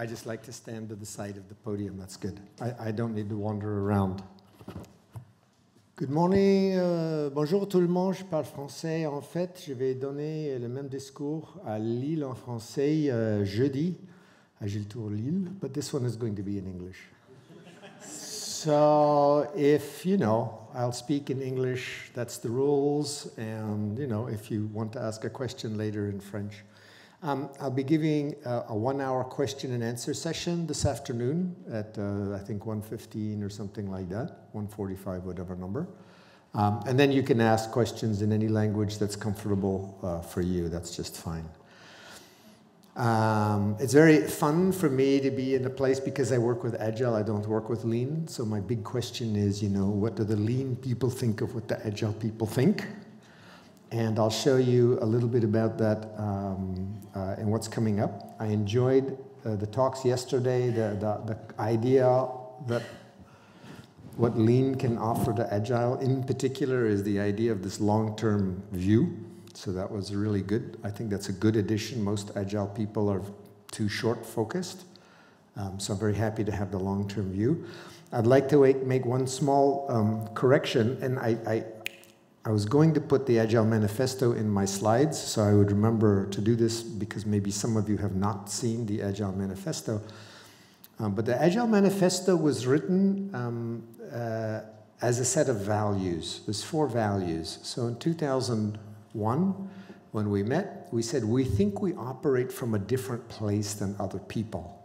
I just like to stand to the side of the podium. That's good. I don't need to wander around. Good morning. Bonjour tout le monde. Je parle français. En fait, je vais donner le même discours à Lille en français jeudi. Agile Tour Lille. But this one is going to be in English. So if, I'll speak in English. That's the rules. And, if you want to ask a question later in French. I'll be giving a 1-hour question and answer session this afternoon at, I think, 1:15 or something like that, 1:45, whatever number. And then you can ask questions in any language that's comfortable for you. That's just fine. It's very fun for me to be in a place because I work with Agile. I don't work with Lean. So my big question is, what do the Lean people think of what the Agile people think? And I'll show you a little bit about that and what's coming up. I enjoyed the talks yesterday, the idea that what Lean can offer to Agile in particular is the idea of this long-term view. So that was really good. I think that's a good addition. Most Agile people are too short-focused. So I'm very happy to have the long-term view. I'd like to make one small correction, and I was going to put the Agile Manifesto in my slides, so I would remember to do this because maybe some of you have not seen the Agile Manifesto. But the Agile Manifesto was written as a set of values. There's 4 values. So in 2001, when we met, we said, we think we operate from a different place than other people.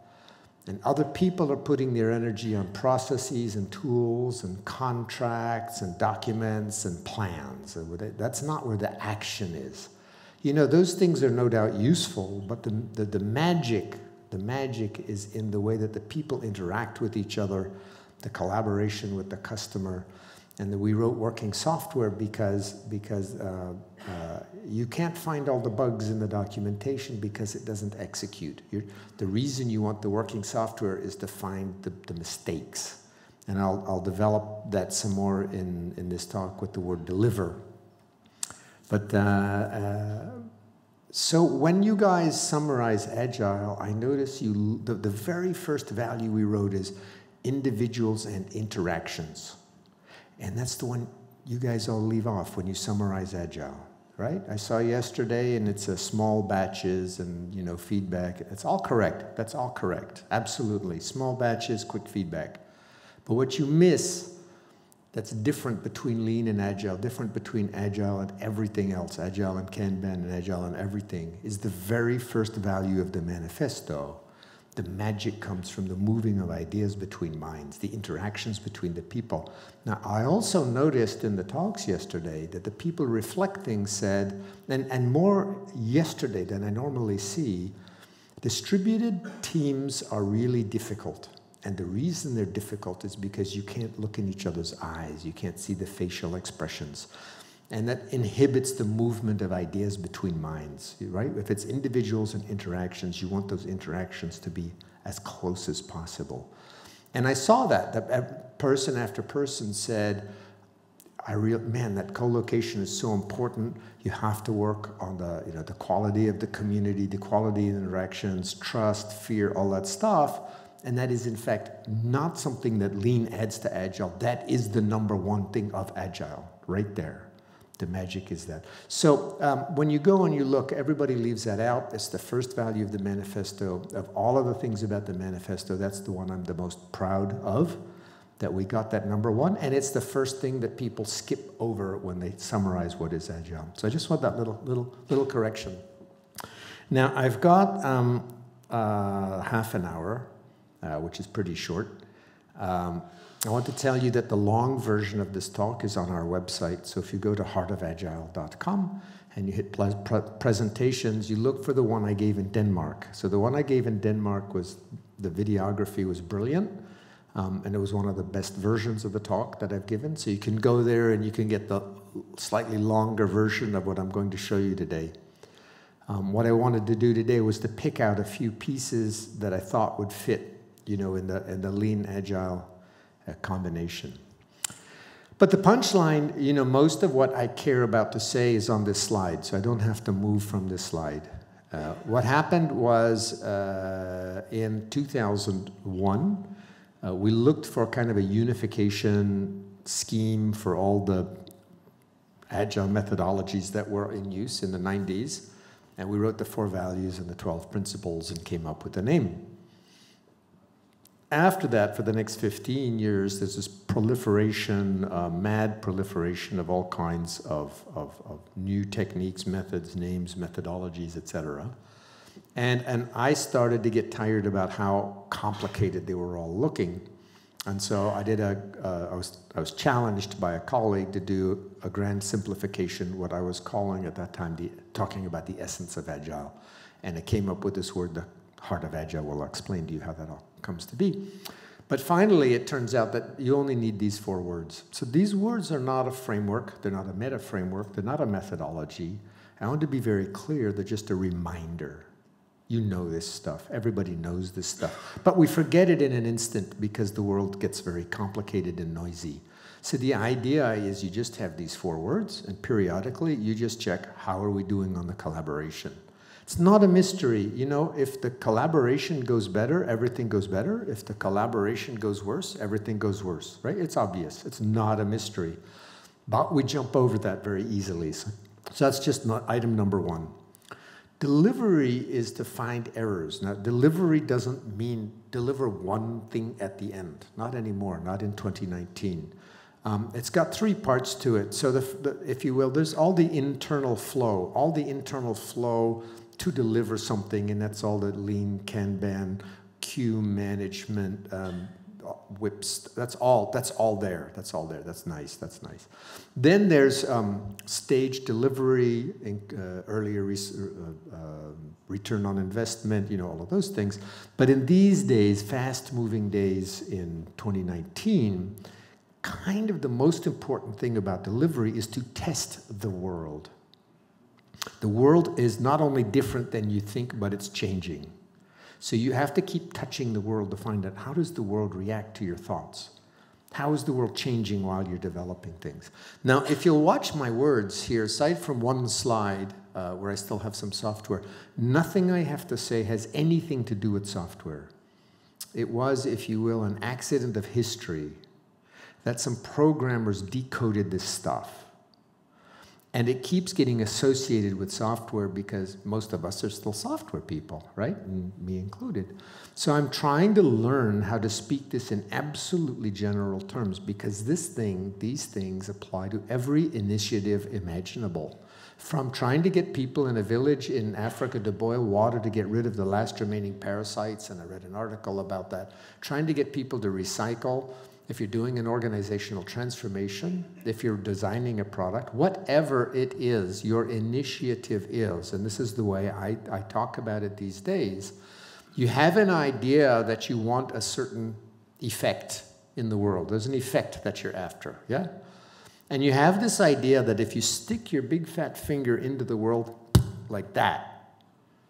And other people are putting their energy on processes and tools and contracts and documents and plans. That's not where the action is. Those things are no doubt useful, but the magic is in the way that the people interact with each other, the collaboration with the customer. And that we wrote working software because you can't find all the bugs in the documentation because it doesn't execute. The reason you want the working software is to find the mistakes. And I'll develop that some more in this talk with the word deliver. But so when you guys summarize Agile, I notice the very first value we wrote is individuals and interactions. And that's the one you guys all leave off when you summarize Agile, right? I saw yesterday, and it's small batches and, feedback. It's all correct. That's all correct. Absolutely. Small batches, quick feedback. But what you miss that's different between Lean and Agile, different between Agile and everything else, Agile and Kanban and Agile and everything, is the very first value of the manifesto. The magic comes from the moving of ideas between minds, the interactions between the people. Now, I also noticed in the talks yesterday that the people reflecting said, and more yesterday than I normally see, distributed teams are really difficult. And the reason they're difficult is because you can't look in each other's eyes. You can't see the facial expressions. And that inhibits the movement of ideas between minds, right? If it's individuals and interactions, you want those interactions to be as close as possible. And I saw that person after person said, man, that co-location is so important. You have to work on the quality of the community, the quality of interactions, trust, fear, all that stuff. And that is, in fact, not something that Lean adds to Agile. That is the #1 thing of Agile, right there. The magic is that. So when you go and you look, everybody leaves that out. It's the first value of the manifesto. Of all of the things about the manifesto, that's the one I'm the most proud of, that we got that #1. And it's the first thing that people skip over when they summarize what is Agile. So I just want that little correction. Now, I've got half an hour, which is pretty short. I want to tell you that the long version of this talk is on our website. So if you go to heartofagile.com and you hit presentations, you look for the one I gave in Denmark. So the one I gave in Denmark the videography was brilliant. And it was one of the best versions of the talk that I've given. So you can go there and you can get the slightly longer version of what I'm going to show you today. What I wanted to do today was to pick out a few pieces that I thought would fit, in the Lean Agile combination. But the punchline, most of what I care about to say is on this slide, so I don't have to move from this slide. What happened was in 2001, we looked for kind of a unification scheme for all the agile methodologies that were in use in the 90s. And we wrote the 4 values and the 12 principles and came up with a name. After that, for the next 15 years, there's this proliferation, mad proliferation of all kinds of new techniques, methods, names, methodologies, etc. And I started to get tired about how complicated they were all looking. And so I was challenged by a colleague to do a grand simplification, what I was calling at that time, talking about the essence of Agile. And I came up with this word, the Heart of Agile. Well, I'll explain to you how that all comes to be. But finally, it turns out that you only need these 4 words. So these words are not a framework. They're not a meta framework. They're not a methodology. I want to be very clear. They're just a reminder. You know this stuff. Everybody knows this stuff. But we forget it in an instant because the world gets very complicated and noisy. So the idea is you just have these 4 words, and periodically you just check, how are we doing on the collaboration? It's not a mystery. You know, if the collaboration goes better, everything goes better. If the collaboration goes worse, everything goes worse, right? It's obvious. It's not a mystery. But we jump over that very easily. So that's just not item number 1. Delivery is to find errors. Now, delivery doesn't mean deliver one thing at the end. Not anymore, not in 2019. It's got 3 parts to it. So if you will, there's all the internal flow to deliver something, and that's all the lean, Kanban, queue management, whips. That's all there. That's nice. Then there's stage delivery, earlier return on investment, you know, all of those things. But in these days, fast-moving days in 2019, kind of the most important thing about delivery is to test the world. The world is not only different than you think, but it's changing. So you have to keep touching the world to find out, how does the world react to your thoughts? How is the world changing while you're developing things? Now, if you'll watch my words here, aside from one slide where I still have some software, nothing I have to say has anything to do with software. It was, if you will, an accident of history that some programmers decoded this stuff. And it keeps getting associated with software because most of us are still software people, right? And me included. So I'm trying to learn how to speak this in absolutely general terms because these things apply to every initiative imaginable. From trying to get people in a village in Africa to boil water to get rid of the last remaining parasites, and I read an article about that, trying to get people to recycle, if you're doing an organizational transformation, if you're designing a product, whatever it is, your initiative is, and this is the way I talk about it these days, you have an idea that you want a certain effect in the world. There's an effect that you're after, yeah? And you have this idea that if you stick your big fat finger into the world like that,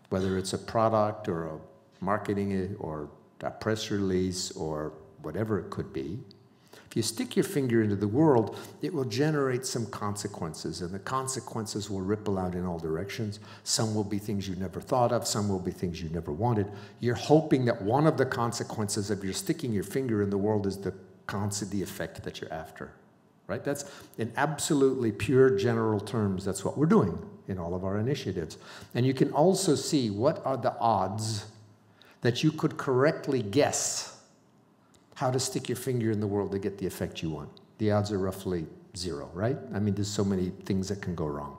whether it's a product or a marketing or a press release or whatever it could be, if you stick your finger into the world, it will generate some consequences, and the consequences will ripple out in all directions. Some will be things you never thought of, some will be things you never wanted. You're hoping that one of the consequences of your sticking your finger in the world is the effect that you're after, right? That's in absolutely pure general terms, that's what we're doing in all of our initiatives. And you can also see what are the odds that you could correctly guess how to stick your finger in the world to get the effect you want. The odds are roughly 0, right? I mean, there's so many things that can go wrong.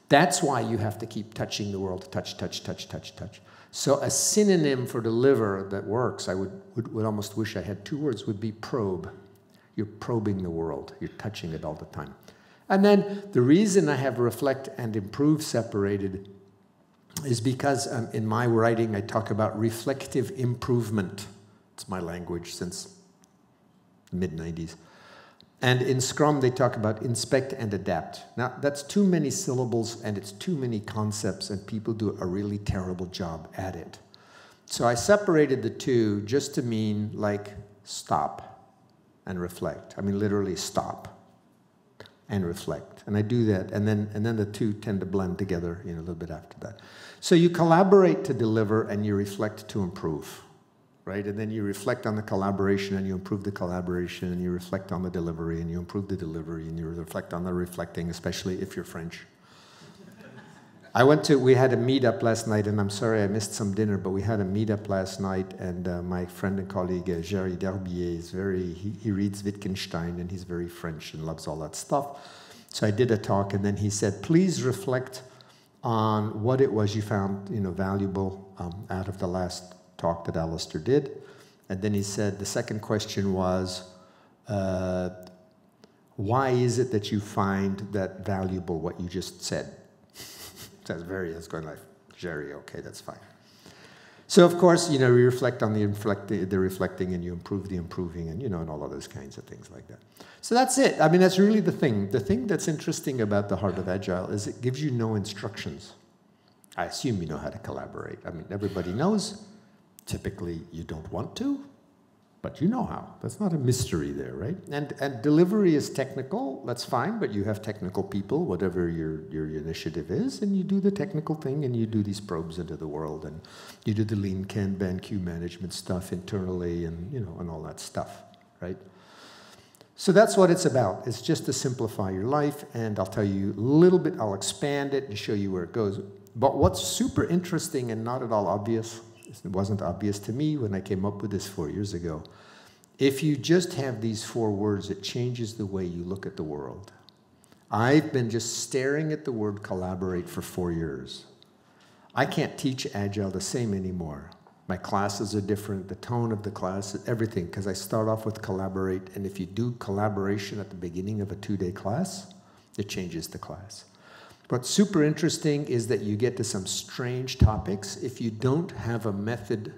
That's why you have to keep touching the world, touch. So a synonym for deliver that works, I would almost wish I had 2 words, would be probe. You're probing the world. You're touching it all the time. And then the reason I have reflect and improve separated is because in my writing, I talk about reflective improvement. It's my language since the mid-90s. And in Scrum, they talk about inspect and adapt. Now, that's too many syllables and it's too many concepts, and people do a really terrible job at it. So I separated the 2 just to mean like stop and reflect. I mean, literally stop and reflect. And I do that, and then the two tend to blend together, a little bit after that. So you collaborate to deliver, and you reflect to improve, right? And then you reflect on the collaboration, and you improve the collaboration, and you reflect on the delivery, and you improve the delivery, and you reflect on the reflecting, especially if you're French. We had a meetup last night, and I'm sorry I missed some dinner, but we had a meetup last night, and my friend and colleague, Jerry Derbier, he reads Wittgenstein, and he's very French and loves all that stuff. So I did a talk, and then he said, please reflect on what it was you found, valuable out of the last talk that Alistair did. And then he said, the second question was, why is it that you find that valuable, what you just said? That's going like, Jerry, okay, that's fine. So of course, we reflect on the reflecting, and you improve the improving, and and all of those kinds of things like that. So that's it. I mean, that's really the thing. The thing that's interesting about the Heart of Agile is it gives you no instructions. I assume you know how to collaborate. I mean, everybody knows. Typically, you don't want to, but you know how. That's not a mystery there, right? And delivery is technical. That's fine, but you have technical people, whatever your initiative is, and you do the technical thing, and you do these probes into the world, and you do the lean Kanban queue management stuff internally, and and all that stuff, right? So that's what it's about. It's just to simplify your life, and I'll tell you a little bit. I'll expand it and show you where it goes. But what's super interesting and not at all obvious, it wasn't obvious to me when I came up with this 4 years ago. If you just have these 4 words, it changes the way you look at the world. I've been just staring at the word collaborate for 4 years. I can't teach Agile the same anymore. My classes are different, the tone of the class, everything, because I start off with collaborate, and if you do collaboration at the beginning of a 2-day class, it changes the class. What's super interesting is that you get to some strange topics. If you don't have a method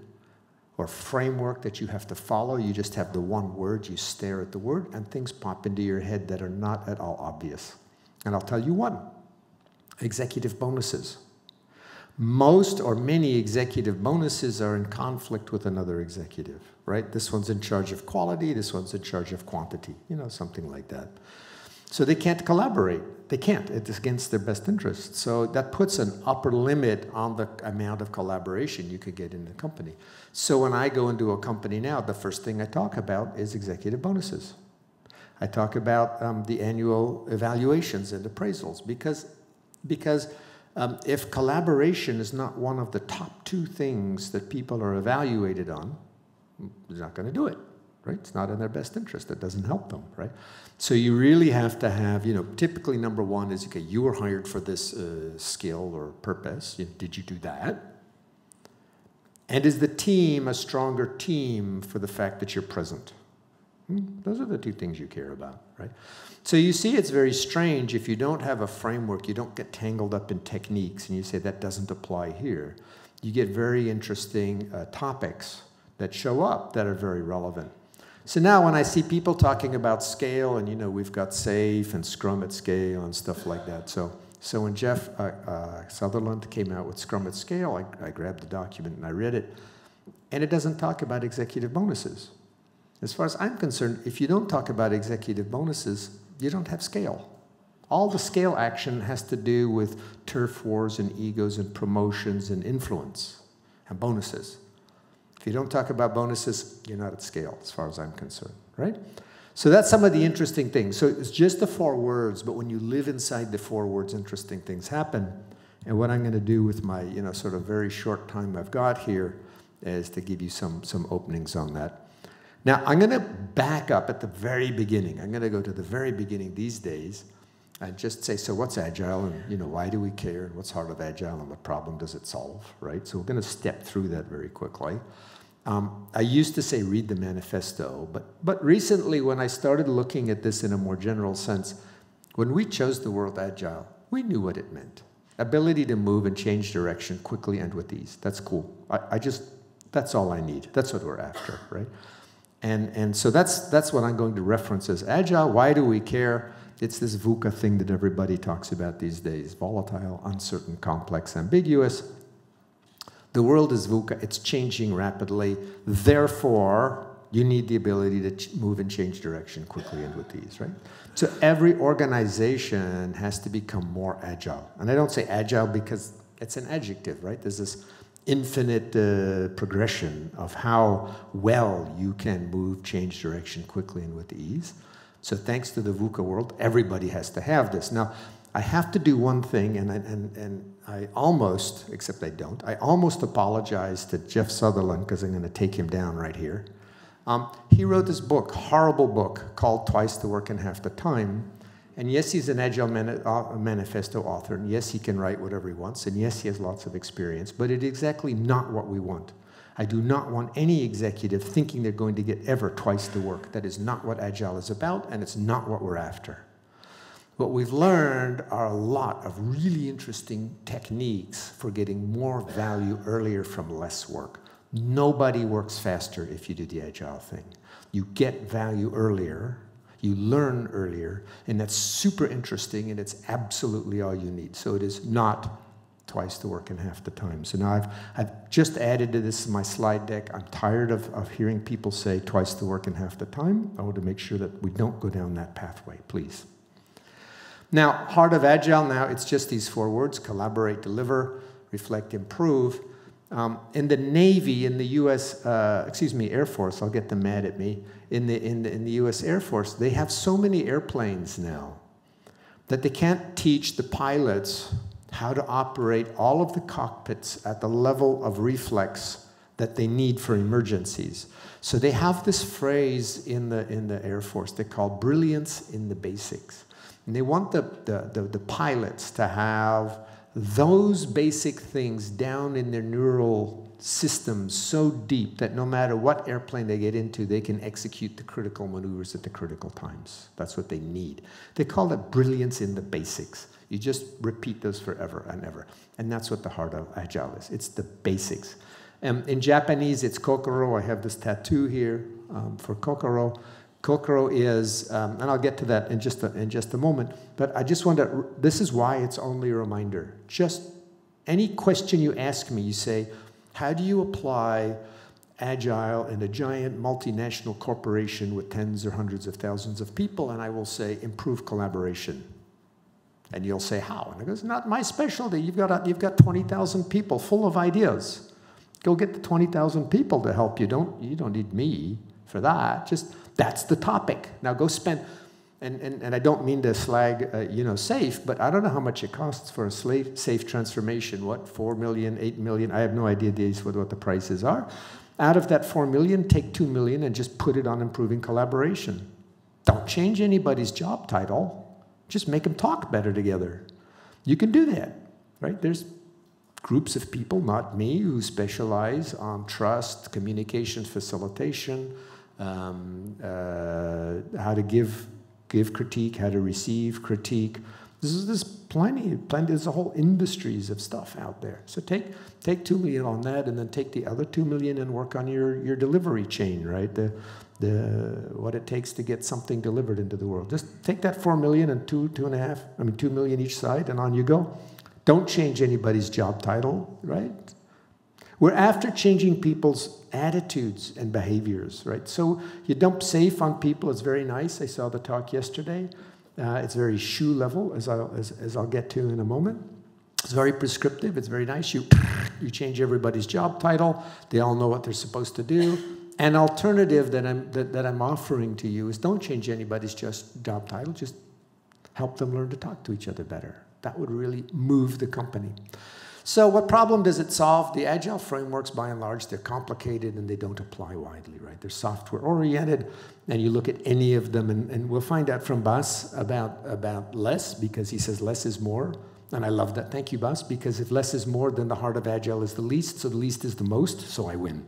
or framework that you have to follow, you just have the one word, you stare at the word, and things pop into your head that are not at all obvious. And I'll tell you one, executive bonuses. Most or many executive bonuses are in conflict with another executive, right? This one's in charge of quality, this one's in charge of quantity, something like that. So they can't collaborate. They can't. It's against their best interest. So that puts an upper limit on the amount of collaboration you could get in the company. So when I go into a company now, the first thing I talk about is executive bonuses. I talk about the annual evaluations and appraisals because if collaboration is not one of the top 2 things that people are evaluated on, they're not going to do it, right? It's not in their best interest. It doesn't help them, right? So you really have to have, typically number 1 is, okay, you were hired for this skill or purpose. Did you do that? And is the team a stronger team for the fact that you're present? Those are the 2 things you care about, right? So you see it's very strange if you don't have a framework, you don't get tangled up in techniques, and you say that doesn't apply here. You get very interesting topics that show up that are very relevant. So now when I see people talking about scale, and we've got SAFe and Scrum at Scale and stuff like that. So when Jeff Sutherland came out with Scrum at Scale, I grabbed the document and I read it, and it doesn't talk about executive bonuses. As far as I'm concerned, if you don't talk about executive bonuses, you don't have scale. All the scale action has to do with turf wars and egos and promotions and influence and bonuses. If you don't talk about bonuses, you're not at scale, as far as I'm concerned, right? So that's some of the interesting things. So it's just the 4 words, but when you live inside the 4 words, interesting things happen. And what I'm going to do with my, sort of very short time I've got here is to give you some openings on that. Now, I'm going to back up at the very beginning. I'm going to go to the very beginning these days and just say, so what's Agile, and why do we care, and what's Heart of Agile, and what problem does it solve, right? So we're going to step through that very quickly. I used to say read the manifesto, but recently when I started looking at this in a more general sense, when we chose the word Agile, we knew what it meant. Ability to move and change direction quickly and with ease. That's cool. That's all I need. That's what we're after, right? And so that's what I'm going to reference as Agile. Why do we care? It's this VUCA thing that everybody talks about these days. Volatile, uncertain, complex, ambiguous. The world is VUCA. It's changing rapidly. Therefore, You need the ability to move and change direction quickly and with ease, right? So every organization has to become more agile. And I don't say agile because it's an adjective, right? There's this infinite progression of how well you can move, change direction quickly and with ease. So thanks to the VUCA world, everybody has to have this. Now, I have to do one thing, and I almost, except I don't, I almost apologize to Jeff Sutherland because I'm going to take him down right here. He wrote this book, horrible book, called Twice the Work in Half the Time. And yes, he's an Agile Manifesto author, and yes, he can write whatever he wants, and yes, he has lots of experience, but it's exactly not what we want. I do not want any executive thinking they're going to get ever twice the work. That is not what Agile is about, and it's not what we're after. What we've learned are a lot of really interesting techniques for getting more value earlier from less work. Nobody works faster if you do the Agile thing. You get value earlier, you learn earlier, and that's super interesting, and it's absolutely all you need. So it is not twice the work in half the time. So now I've just added to this in my slide deck. I'm tired of hearing people say twice the work in half the time. I want to make sure that we don't go down that pathway, please. Now, Heart of Agile, now it's just these 4 words: collaborate, deliver, reflect, improve. In the Navy, in the U.S., Air Force, I'll get them mad at me, in the U.S. Air Force, they have so many airplanes now that they can't teach the pilots how to operate all of the cockpits at the level of reflex that they need for emergencies. So they have this phrase in the Air Force they call brilliance in the basics. And they want the pilots to have those basic things down in their neural systems so deep that no matter what airplane they get into, they can execute the critical maneuvers at the critical times. That's what they need. They call it brilliance in the basics. You just repeat those forever and ever. And that's what the Heart of Agile is. It's the basics. In Japanese, it's kokoro. I have this tattoo here for kokoro. Kokoro is, and I'll get to that in just a moment, but I just want to, this is why it's only a reminder. Just any question you ask me, you say, how do you apply Agile in a giant multinational corporation with tens or hundreds of thousands of people? And I will say, improve collaboration. And you'll say, how? And I go, it's not my specialty. You've got 20,000 people full of ideas. Go get the 20,000 people to help you. You don't need me for that. Just, that's the topic. Now go spend, and I don't mean to slag, SAFe, but I don't know how much it costs for a SAFe transformation. What, 4 million, 8 million? I have no idea what the prices are. Out of that 4 million, take 2 million and just put it on improving collaboration. Don't change anybody's job title. Just make them talk better together. You can do that, right? There's groups of people, not me, who specialize on trust, communication facilitation, how to give critique, how to receive critique. There's plenty, there's a whole industries of stuff out there. So take 2 million on that, and then take the other 2 million and work on your delivery chain, right? What it takes to get something delivered into the world. Just take that 4 million and 2 million each side, and on you go. Don't change anybody's job title, right? We're after changing people's attitudes and behaviors, right? So you dump SAFe on people, it's very nice. I saw the talk yesterday. It's very shoe level, as I'll get to in a moment. It's very prescriptive, it's very nice. You change everybody's job title, they all know what they're supposed to do. An alternative that I'm offering to you is don't change anybody's job title, just help them learn to talk to each other better. That would really move the company. So what problem does it solve? The Agile frameworks, by and large, they're complicated and they don't apply widely, right? They're software-oriented, and you look at any of them, and we'll find out from Bas about less, because he says less is more. And I love that. Thank you, Bas, because if less is more, then the Heart of Agile is the least, so the least is the most, so I win.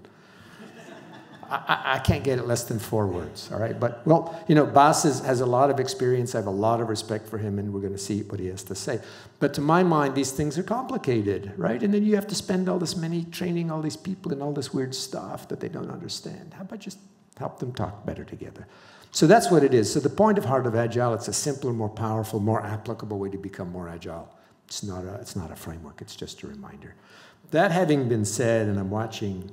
I can't get it less than 4 words, all right? But, well, Bas has a lot of experience. I have a lot of respect for him, and we're going to see what he has to say. But to my mind, these things are complicated, right? And then you have to spend all this money training all these people in all this weird stuff that they don't understand. How about just help them talk better together? So that's what it is. So the point of Heart of Agile, it's a simpler, more powerful, more applicable way to become more agile. It's not a framework. It's just a reminder. That having been said, and I'm watching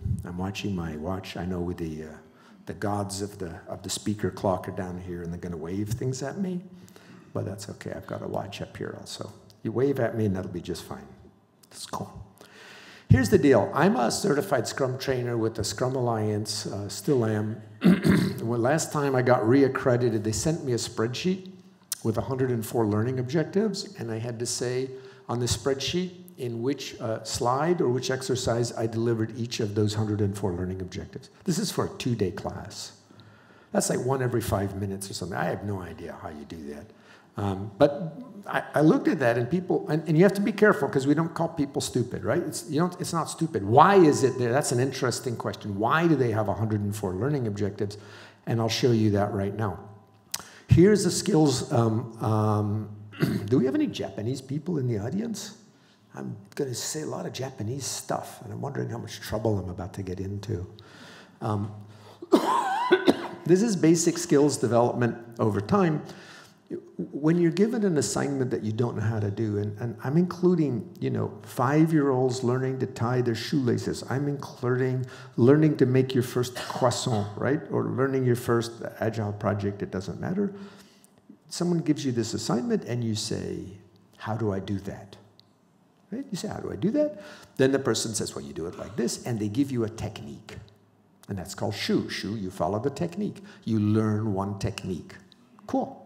my watch, I know with the The gods of the speaker clock are down here, and they're going to wave things at me. But that's okay. I've got a watch up here also. You wave at me, and that'll be just fine. That's cool. Here's the deal. I'm a certified Scrum trainer with the Scrum Alliance, still am. Well, last time I got reaccredited, they sent me a spreadsheet with 104 learning objectives, and I had to say on the spreadsheet in which slide or which exercise I delivered each of those 104 learning objectives. This is for a 2-day class. That's like 1 every 5 minutes or something. I have no idea how you do that. But I looked at that, and people, and you have to be careful because we don't call people stupid, right? It's not stupid. Why is it there? That's an interesting question. Why do they have 104 learning objectives? And I'll show you that right now. Here's the skills. Do we have any Japanese people in the audience? I'm going to say a lot of Japanese stuff, and I'm wondering how much trouble I'm about to get into. This is basic skills development over time. When you're given an assignment that you don't know how to do, and I'm including, 5-year-olds learning to tie their shoelaces. I'm including learning to make your first croissant, right? Or learning your first agile project, it doesn't matter. Someone gives you this assignment, and you say, how do I do that? Right? You say, how do I do that? Then the person says, well, you do it like this, and they give you a technique. And that's called SHU. SHU, you follow the technique. You learn one technique. Cool.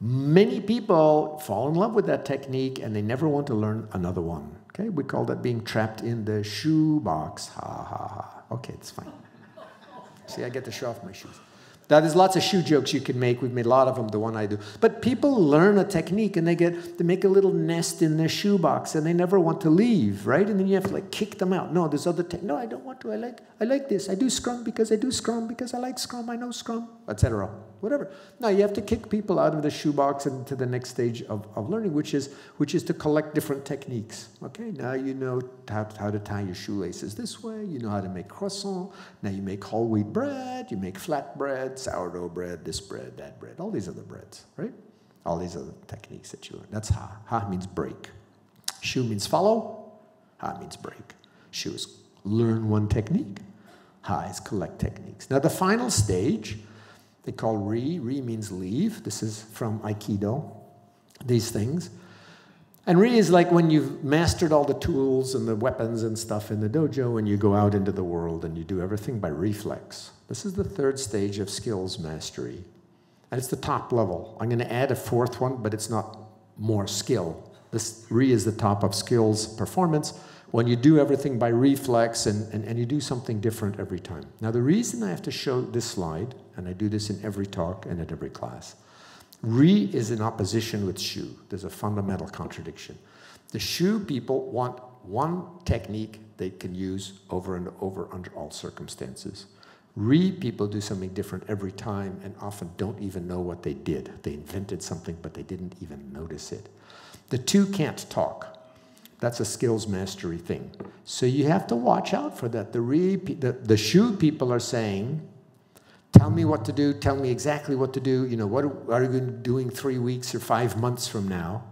Many people fall in love with that technique, and they never want to learn another one. Okay, we call that being trapped in the shoe box. Ha, ha, ha. Okay, it's fine. See, I get to show off my shoes. Now, there's lots of shoe jokes you can make. We've made a lot of them, the one I do. But people learn a technique, and they make a little nest in their shoe box, and they never want to leave, right? And then you have to kick them out. No, there's other no, I don't want to. I like this. I do Scrum because I do Scrum because I like Scrum. I know Scrum, etc. Whatever. No, you have to kick people out of the shoebox and to the next stage of learning, which is to collect different techniques. Okay, now you know how to tie your shoelaces this way. You know how to make croissant. Now you make whole wheat bread. You make flat bread, sourdough bread, this bread, that bread, all these other breads, right? All these other techniques that you learn. That's Ha. Ha means break. Shu means follow. Ha means break. Shu is learn one technique. Ha is collect techniques. Now the final stage, they call Ri. Ri means leave. This is from Aikido, these things. And Ri is like when you've mastered all the tools and the weapons and stuff in the dojo, and you go out into the world and you do everything by reflex. This is the 3rd stage of skills mastery. And it's the top level. I'm going to add a 4th one, but it's not more skill. This Ri is the top of skills performance. When you do everything by reflex and you do something different every time. Now, the reason I have to show this slide, and I do this in every talk and at every class, Ri is in opposition with Shu. There's a fundamental contradiction. The Shu people want one technique they can use over and over under all circumstances. Ri people do something different every time and often don't even know what they did. They invented something, but they didn't even notice it. The two can't talk. That's a skills mastery thing. So you have to watch out for that. The Shu people are saying, tell me what to do, tell me exactly what to do, what are you doing 3 weeks or 5 months from now?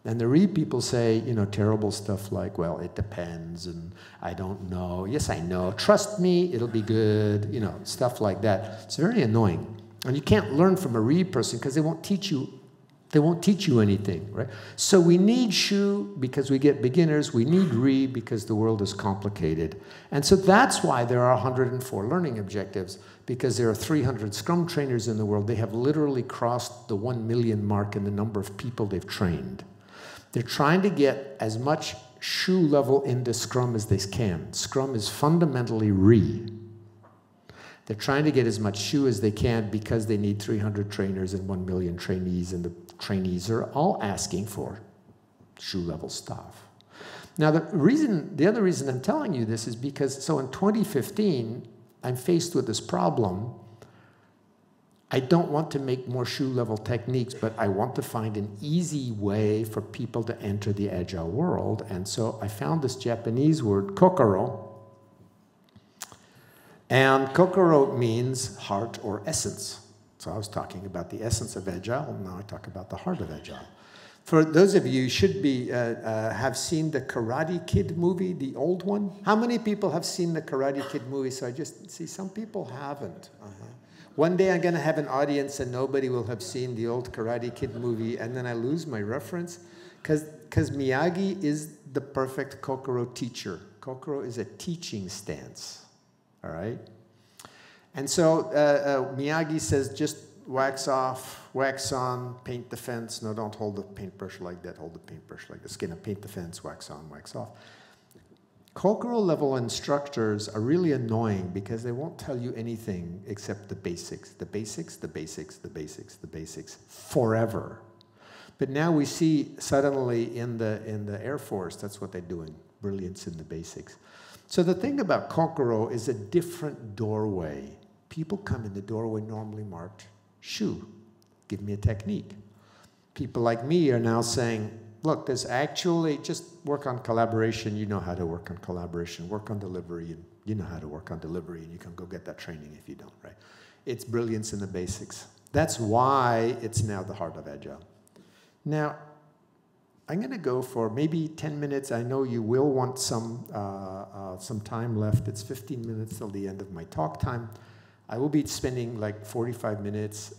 And the Ri people say, terrible stuff like, well, it depends, and I don't know. Yes, I know. Trust me, it'll be good, stuff like that. It's very annoying. And you can't learn from a Ri person because they won't teach you anything, right? So we need Shu because we get beginners. We need Ri because the world is complicated. And so that's why there are 104 learning objectives, because there are 300 Scrum trainers in the world. They have literally crossed the 1 million mark in the number of people they've trained. They're trying to get as much Shu level into Scrum as they can. Scrum is fundamentally Ri. They're trying to get as much Shu as they can because they need 300 trainers and 1 million trainees, and the trainees are all asking for Shu level stuff. Now, the other reason I'm telling you this is because, so in 2015, I'm faced with this problem. I don't want to make more Shu level techniques, but I want to find an easy way for people to enter the Agile world. And so I found this Japanese word, kokoro. And kokoro means heart or essence. So I was talking about the essence of Agile, and now I talk about the heart of Agile. For those of you who should be have seen the Karate Kid movie, the old one. How many people have seen the Karate Kid movie? So I just see some people haven't. One day I'm going to have an audience and nobody will have seen the old Karate Kid movie, and then I lose my reference, because Miyagi is the perfect Kokoro teacher. Kokoro is a teaching stance, all right? And so Miyagi says, just wax off, wax on, paint the fence. No, don't hold the paintbrush like that. Hold the paintbrush like this. Gonna paint the fence, wax on, wax off. Kokoro level instructors are really annoying because they won't tell you anything except the basics, the basics, the basics, the basics, the basics, forever. But now we see suddenly in the Air Force, that's what they're doing, brilliance in the basics. So the thing about Kokoro is a different doorway. People come in the doorway normally marked Shu, give me a technique. People like me are now saying, look, there's actually, just work on collaboration. You know how to work on collaboration. Work on delivery, and you know how to work on delivery, and you can go get that training if you don't, right? It's brilliance in the basics. That's why it's now the Heart of Agile. Now, I'm going to go for maybe 10 minutes. I know you will want some time left. It's 15 minutes till the end of my talk time. I will be spending like 45 minutes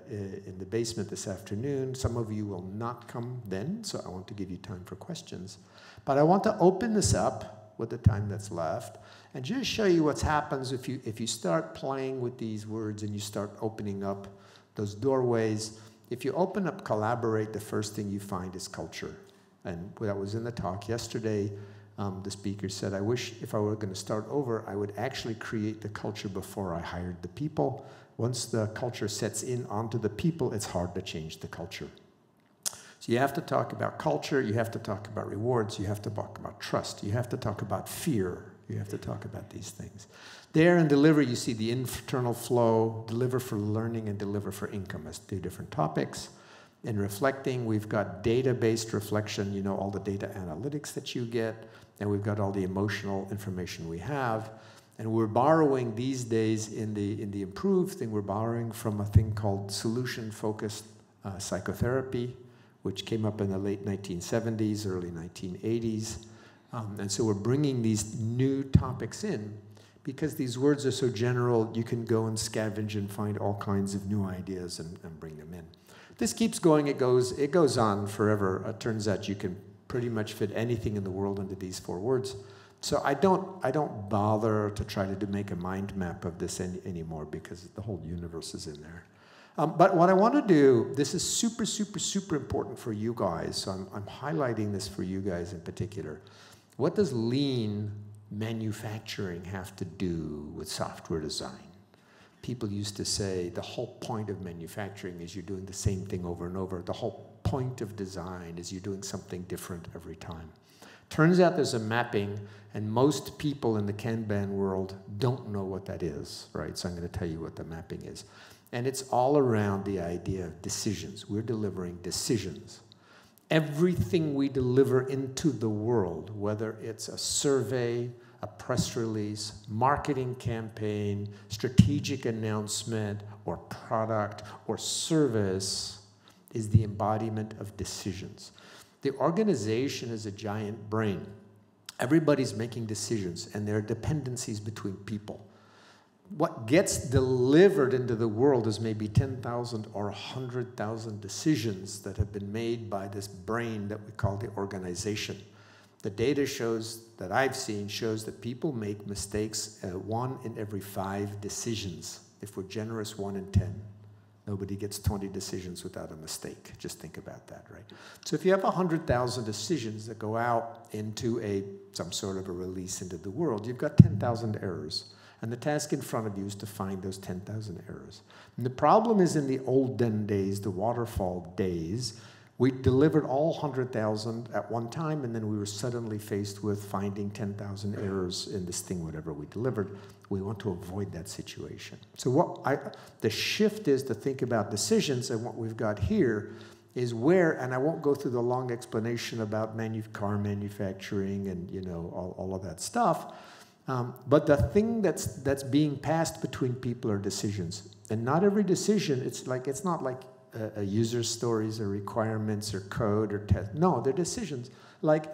in the basement this afternoon. Some of you will not come then, so I want to give you time for questions. But I want to open this up with the time that's left and just show you what happens if you start playing with these words and you start opening up those doorways. If you open up collaborate, the first thing you find is culture. And that was in the talk yesterday. The speaker said, I wish if I were going to start over, I would actually create the culture before I hired the people. Once the culture sets in onto the people, it's hard to change the culture. So you have to talk about culture, you have to talk about rewards, you have to talk about trust, you have to talk about fear, you have to talk about these things. There in deliver, you see the internal flow, deliver for learning and deliver for income as two different topics. In reflecting, we've got data-based reflection, you know, all the data analytics that you get, and we've got all the emotional information we have. And we're borrowing these days in the improved thing, we're borrowing from a thing called solution-focused psychotherapy, which came up in the late 1970s, early 1980s. And so we're bringing these new topics in because these words are so general, you can go and scavenge and find all kinds of new ideas and bring them in. This keeps going, it goes on forever. It turns out you can pretty much fit anything in the world into these 4 words. So I don't bother to try to make a mind map of this anymore because the whole universe is in there. But what I want to do, this is super, super, super important for you guys, so I'm highlighting this for you guys in particular. What does lean manufacturing have to do with software design? People used to say the whole point of manufacturing is you're doing the same thing over and over. The whole point of design is you're doing something different every time. Turns out there's a mapping, and most people in the Kanban world don't know what that is, right? So I'm going to tell you what the mapping is. And it's all around the idea of decisions. We're delivering decisions. Everything we deliver into the world, whether it's a survey, a press release, marketing campaign, strategic announcement, or product, or service, is the embodiment of decisions. The organization is a giant brain. Everybody's making decisions, and there are dependencies between people. What gets delivered into the world is maybe 10,000 or 100,000 decisions that have been made by this brain that we call the organization. The data shows, that I've seen, shows that people make mistakes 1 in every 5 decisions. If we're generous, 1 in 10. Nobody gets 20 decisions without a mistake. Just think about that, right? So if you have 100,000 decisions that go out into some sort of a release into the world, you've got 10,000 errors. And the task in front of you is to find those 10,000 errors. And the problem is in the olden days, the waterfall days, we delivered all 100,000 at one time, and then we were suddenly faced with finding 10,000 errors in this thing, whatever we delivered. We want to avoid that situation. So the shift is to think about decisions, and what we've got here is where, and I won't go through the long explanation about car manufacturing and all of that stuff, but the thing that's being passed between people are decisions. And not every decision, it's not like user stories or requirements or code or test. No, they're decisions. Like,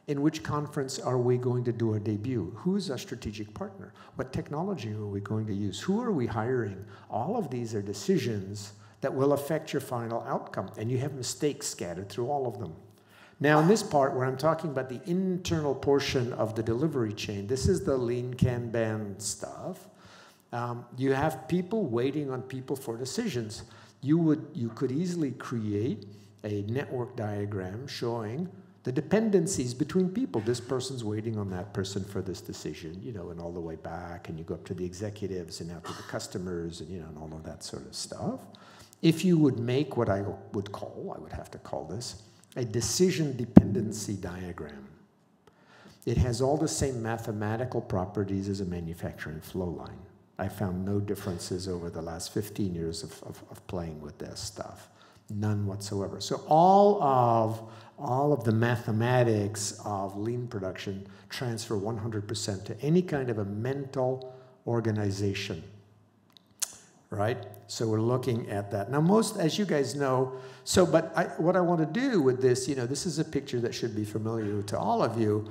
in which conference are we going to do our debut? Who is our strategic partner? What technology are we going to use? Who are we hiring? All of these are decisions that will affect your final outcome, and you have mistakes scattered through all of them. Now, in this part where I'm talking about the internal portion of the delivery chain, this is the lean Kanban stuff. You have people waiting on people for decisions. You could easily create a network diagram showing the dependencies between people. This person's waiting on that person for this decision, you know, and all the way back, and you go up to the executives and out to the customers, and, you know, and all of that sort of stuff. If you would make what I would have to call this, a decision dependency diagram. It has all the same mathematical properties as a manufacturing flow line. I found no differences over the last 15 years of playing with this stuff. None whatsoever. So all of the mathematics of lean production transfer 100% to any kind of a mental organization, right? So we're looking at that. Now most, as you guys know, what I want to do with this, you know, this is a picture that should be familiar to all of you,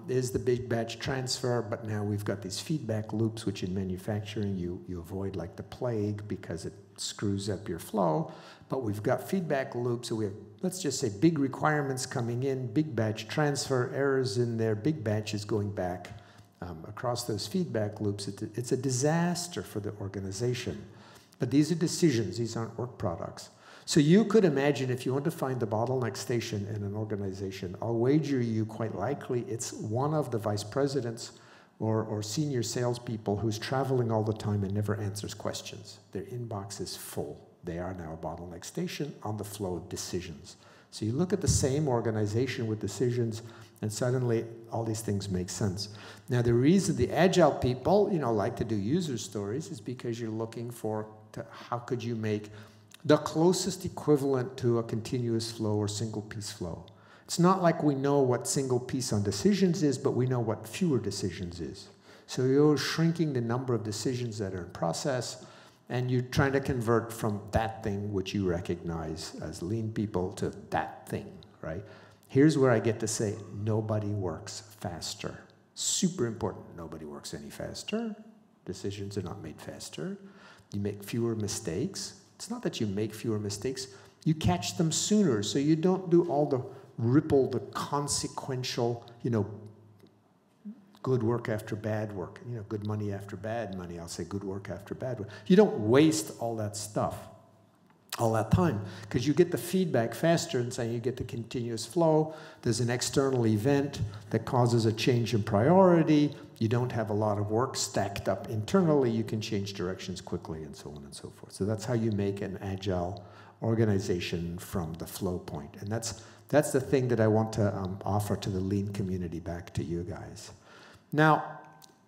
is the big batch transfer, but now we've got these feedback loops, which in manufacturing you avoid like the plague because it screws up your flow. But we've got feedback loops, so we have, let's just say, big requirements coming in, big batch transfer, errors in there, big batches going back across those feedback loops. It's a disaster for the organization. But these are decisions, these aren't work products. So you could imagine if you want to find the bottleneck station in an organization, I'll wager you quite likely it's one of the vice presidents or senior salespeople who's traveling all the time and never answers questions. Their inbox is full. They are now a bottleneck station on the flow of decisions. So you look at the same organization with decisions, and suddenly all these things make sense. Now the reason the agile people, you know, like to do user stories is because you're looking for how could you make the closest equivalent to a continuous flow or single piece flow. It's not like we know what single piece on decisions is, but we know what fewer decisions is. So you're shrinking the number of decisions that are in process, and you're trying to convert from that thing which you recognize as lean people to that thing, right? Here's where I get to say nobody works faster. Super important. Nobody works any faster. Decisions are not made faster. You make fewer mistakes. It's not that you make fewer mistakes. You catch them sooner, so you don't do all the ripple, the consequential, you know, good work after bad work, you know, good money after bad money. I'll say good work after bad work. You don't waste all that stuff, all that time, because you get the feedback faster, and so you get the continuous flow. There's an external event that causes a change in priority. You don't have a lot of work stacked up internally. You can change directions quickly, and so on and so forth. So that's how you make an agile organization from the flow point. And that's the thing that I want to offer to the lean community back to you guys. Now,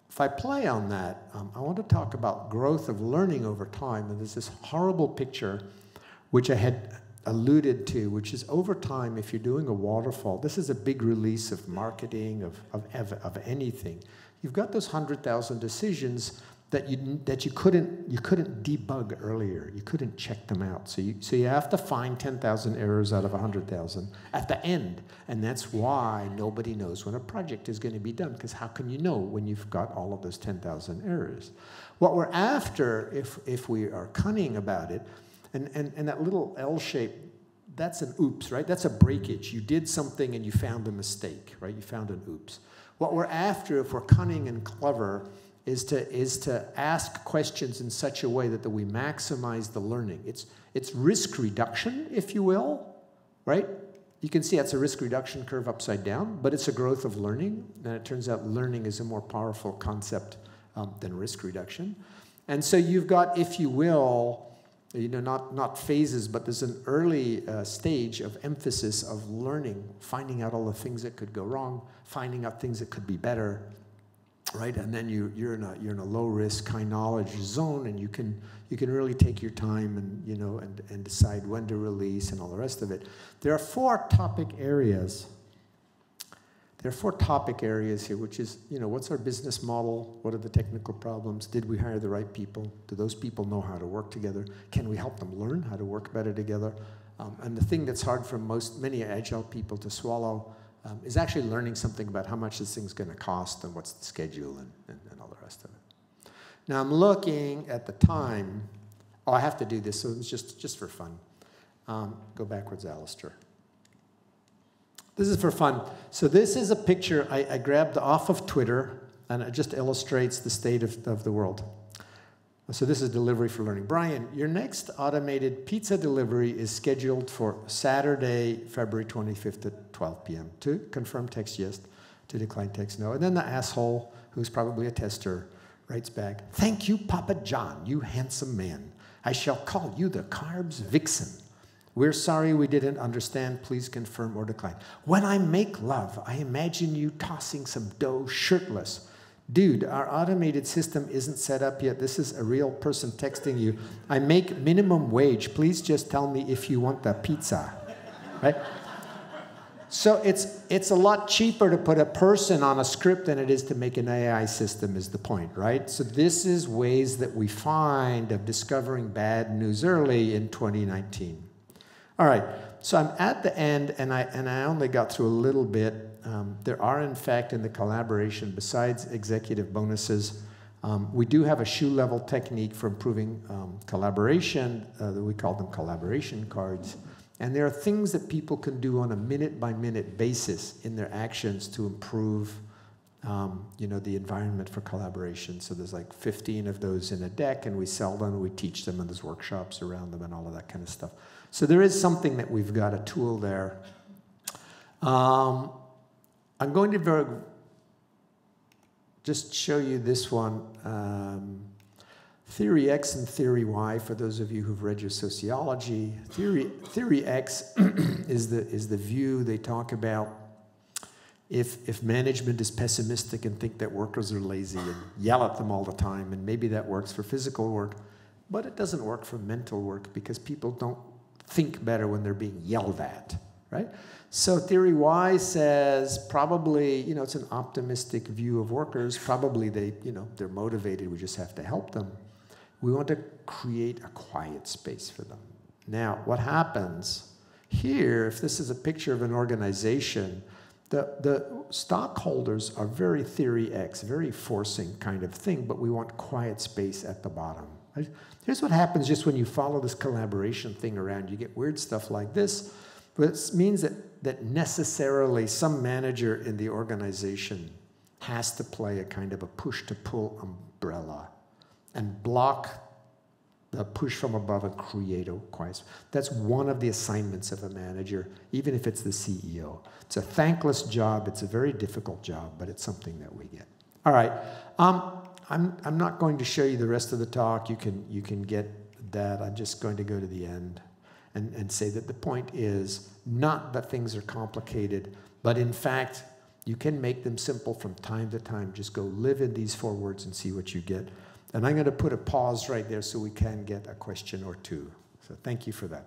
if I play on that, I want to talk about growth of learning over time. And there's this horrible picture, which I had alluded to, which is over time, if you're doing a waterfall, this is a big release of marketing, of anything. You've got those 100,000 decisions that you couldn't debug earlier. You couldn't check them out. So you have to find 10,000 errors out of 100,000 at the end. And that's why nobody knows when a project is going to be done, because how can you know when you've got all of those 10,000 errors? What we're after, if we are cunning about it, and that little L shape, that's an oops, right? That's a breakage. You did something and you found a mistake, right? You found an oops. What we're after, if we're cunning and clever, is to ask questions in such a way that we maximize the learning. It's risk reduction, if you will, right? You can see that's a risk reduction curve upside down, but it's a growth of learning. And it turns out learning is a more powerful concept than risk reduction. And so you've got, if you will, you know, not phases, but there's an early stage of emphasis of learning, finding out all the things that could go wrong, finding out things that could be better, right? And then you're in a low risk, high knowledge zone, and you can really take your time and, you know, and decide when to release and all the rest of it. There are 4 topic areas There are 4 topic areas here, which is, what's our business model? What are the technical problems? Did we hire the right people? Do those people know how to work together? Can we help them learn how to work better together? And the thing that's hard for many Agile people to swallow is actually learning something about how much this thing's going to cost and what's the schedule and all the rest of it. Now I'm looking at the time. Oh, I have to do this, so it's just for fun. Go backwards, Alistair. This is for fun. So this is a picture I grabbed off of Twitter, and it just illustrates the state of the world. So this is delivery for learning. Brian, your next automated pizza delivery is scheduled for Saturday, February 25th at 12 p.m. To confirm, text yes. To decline, text no. And then the asshole, who's probably a tester, writes back, "Thank you, Papa John, you handsome man. I shall call you the Carbs Vixen. We're sorry we didn't understand. Please confirm or decline. When I make love, I imagine you tossing some dough shirtless. Dude, our automated system isn't set up yet. This is a real person texting you. I make minimum wage. Please just tell me if you want the pizza." Right? So it's a lot cheaper to put a person on a script than it is to make an AI system, is the point, right? So this is ways that we find of discovering bad news early in 2019. All right, so I'm at the end, and I only got through a little bit. There are, in fact, in the collaboration, besides executive bonuses, we do have a shoe-level technique for improving collaboration. We call them collaboration cards. And there are things that people can do on a minute-by-minute basis in their actions to improve the environment for collaboration. So there's like 15 of those in a deck, and we sell them, and we teach them, and there's workshops around them and all of that kind of stuff. So there is something that we've got, a tool there. I'm going to just show you this one. Theory X and Theory Y, for those of you who've read your sociology. Theory X is the view they talk about. If management is pessimistic and think that workers are lazy and yell at them all the time, and maybe that works for physical work, but it doesn't work for mental work because people don't think better when they're being yelled at, right? So Theory Y says probably, it's an optimistic view of workers. Probably they're motivated. We just have to help them. We want to create a quiet space for them. Now, what happens here, if this is a picture of an organization, the stockholders are very Theory X, very forcing kind of thing, but we want quiet space at the bottom. Right? Here's what happens just when you follow this collaboration thing around. You get weird stuff like this, but it means that necessarily some manager in the organization has to play a kind of a push-to-pull umbrella and block the push from above and create a quiet space. That's one of the assignments of a manager, even if it's the CEO. It's a thankless job. It's a very difficult job, but it's something that we get. All right. I'm not going to show you the rest of the talk. You can get that. I'm just going to go to the end and say that the point is not that things are complicated, but in fact, you can make them simple from time to time. Just go live in these 4 words and see what you get. And I'm going to put a pause right there so we can get a question or two. So thank you for that.